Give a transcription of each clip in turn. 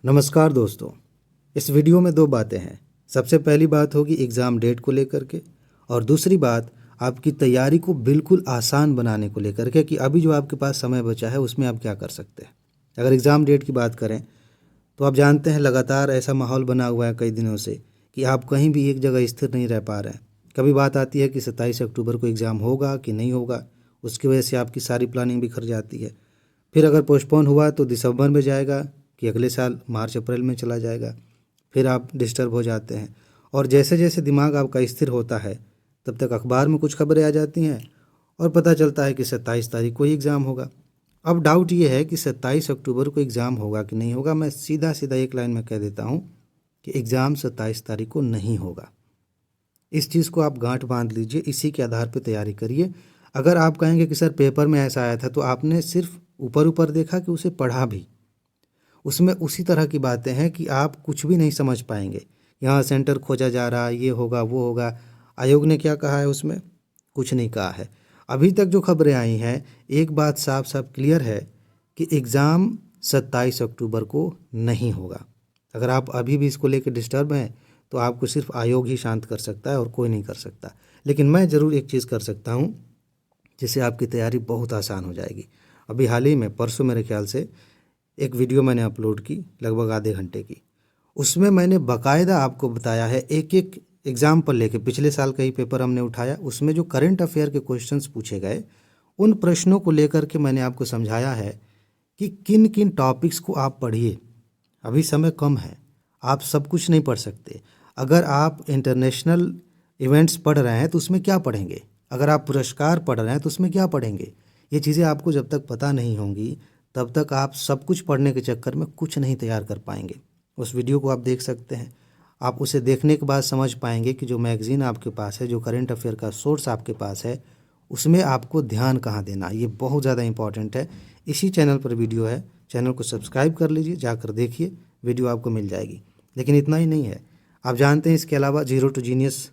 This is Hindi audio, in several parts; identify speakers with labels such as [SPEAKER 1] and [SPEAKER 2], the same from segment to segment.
[SPEAKER 1] नमस्कार दोस्तों। इस वीडियो में दो बातें हैं। सबसे पहली बात होगी एग्ज़ाम डेट को लेकर के, और दूसरी बात आपकी तैयारी को बिल्कुल आसान बनाने को लेकर के कि अभी जो आपके पास समय बचा है उसमें आप क्या कर सकते हैं। अगर एग्ज़ाम डेट की बात करें तो आप जानते हैं लगातार ऐसा माहौल बना हुआ है कई दिनों से कि आप कहीं भी एक जगह स्थिर नहीं रह पा रहे हैं। कभी बात आती है कि 27 अक्टूबर को एग्ज़ाम होगा कि नहीं होगा, उसकी वजह से आपकी सारी प्लानिंग बिखर जाती है। फिर अगर पोस्टपोन हुआ तो दिसंबर में जाएगा कि अगले साल मार्च अप्रैल में चला जाएगा। फिर आप डिस्टर्ब हो जाते हैं, और जैसे जैसे दिमाग आपका स्थिर होता है तब तक अखबार में कुछ खबरें आ जाती हैं और पता चलता है कि 27 तारीख को ही एग्ज़ाम होगा। अब डाउट ये है कि 27 अक्टूबर को एग्ज़ाम होगा कि नहीं होगा। मैं सीधा सीधा एक लाइन में कह देता हूँ कि एग्ज़ाम 27 तारीख को नहीं होगा। इस चीज़ को आप गांठ बांध लीजिए, इसी के आधार पर तैयारी करिए। अगर आप कहेंगे कि सर पेपर में ऐसा आया था, तो आपने सिर्फ ऊपर ऊपर देखा कि उसे पढ़ा भी? उसमें उसी तरह की बातें हैं कि आप कुछ भी नहीं समझ पाएंगे। यहाँ सेंटर खोजा जा रहा है, ये होगा वो होगा। आयोग ने क्या कहा है उसमें? कुछ नहीं कहा है। अभी तक जो खबरें आई हैं, एक बात साफ साफ क्लियर है कि एग्ज़ाम 27 अक्टूबर को नहीं होगा। अगर आप अभी भी इसको लेकर डिस्टर्ब हैं तो आपको सिर्फ आयोग ही शांत कर सकता है और कोई नहीं कर सकता। लेकिन मैं ज़रूर एक चीज़ कर सकता हूँ जिससे आपकी तैयारी बहुत आसान हो जाएगी। अभी हाल ही में परसों मेरे ख्याल से एक वीडियो मैंने अपलोड की, लगभग आधे घंटे की। उसमें मैंने बाकायदा आपको बताया है, एक एक एग्जाम्पल लेके पिछले साल का ही पेपर हमने उठाया। उसमें जो करंट अफेयर के क्वेश्चंस पूछे गए, उन प्रश्नों को लेकर के मैंने आपको समझाया है कि किन किन टॉपिक्स को आप पढ़िए। अभी समय कम है, आप सब कुछ नहीं पढ़ सकते। अगर आप इंटरनेशनल इवेंट्स पढ़ रहे हैं तो उसमें क्या पढ़ेंगे? अगर आप पुरस्कार पढ़ रहे हैं तो उसमें क्या पढ़ेंगे? ये चीज़ें आपको जब तक पता नहीं होंगी तब तक आप सब कुछ पढ़ने के चक्कर में कुछ नहीं तैयार कर पाएंगे। उस वीडियो को आप देख सकते हैं। आप उसे देखने के बाद समझ पाएंगे कि जो मैगज़ीन आपके पास है, जो करंट अफेयर का सोर्स आपके पास है, उसमें आपको ध्यान कहाँ देना, ये बहुत ज़्यादा इंपॉर्टेंट है। इसी चैनल पर वीडियो है, चैनल को सब्सक्राइब कर लीजिए, जाकर देखिए, वीडियो आपको मिल जाएगी। लेकिन इतना ही नहीं है, आप जानते हैं इसके अलावा जीरो टू जीनियस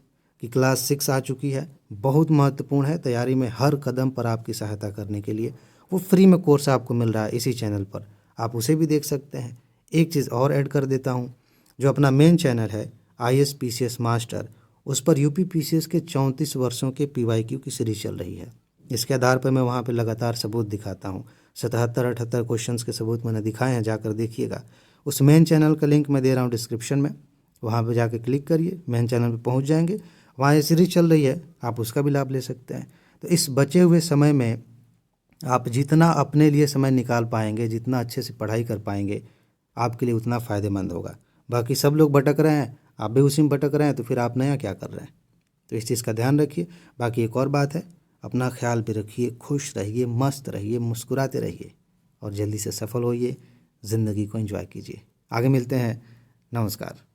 [SPEAKER 1] की क्लास 6 आ चुकी है। बहुत महत्वपूर्ण है, तैयारी में हर कदम पर आपकी सहायता करने के लिए वो फ्री में कोर्स आपको मिल रहा है इसी चैनल पर, आप उसे भी देख सकते हैं। एक चीज़ और ऐड कर देता हूँ, जो अपना मेन चैनल है ISPCS मास्टर, उस पर UPPCS के 34 वर्षों के PYQ की सीरीज चल रही है। इसके आधार पर मैं वहाँ पर लगातार सबूत दिखाता हूँ। 77-78 क्वेश्चन के सबूत मैंने दिखाए हैं, जाकर देखिएगा। उस मेन चैनल का लिंक मैं दे रहा हूँ डिस्क्रिप्शन में, वहाँ पर जाकर क्लिक करिए, मेन चैनल पर पहुँच जाएंगे। वहाँ ये सीरीज चल रही है, आप उसका भी लाभ ले सकते हैं। तो इस बचे हुए समय में आप जितना अपने लिए समय निकाल पाएंगे, जितना अच्छे से पढ़ाई कर पाएंगे, आपके लिए उतना फ़ायदेमंद होगा। बाकी सब लोग भटक रहे हैं, आप भी उसी में भटक रहे हैं, तो फिर आप नया क्या कर रहे हैं? तो इस चीज़ का ध्यान रखिए। बाकी एक और बात है, अपना ख्याल भी रखिए, खुश रहिए, मस्त रहिए, मुस्कुराते रहिए और जल्दी से सफल होइए, ज़िंदगी को एंजॉय कीजिए। आगे मिलते हैं। नमस्कार।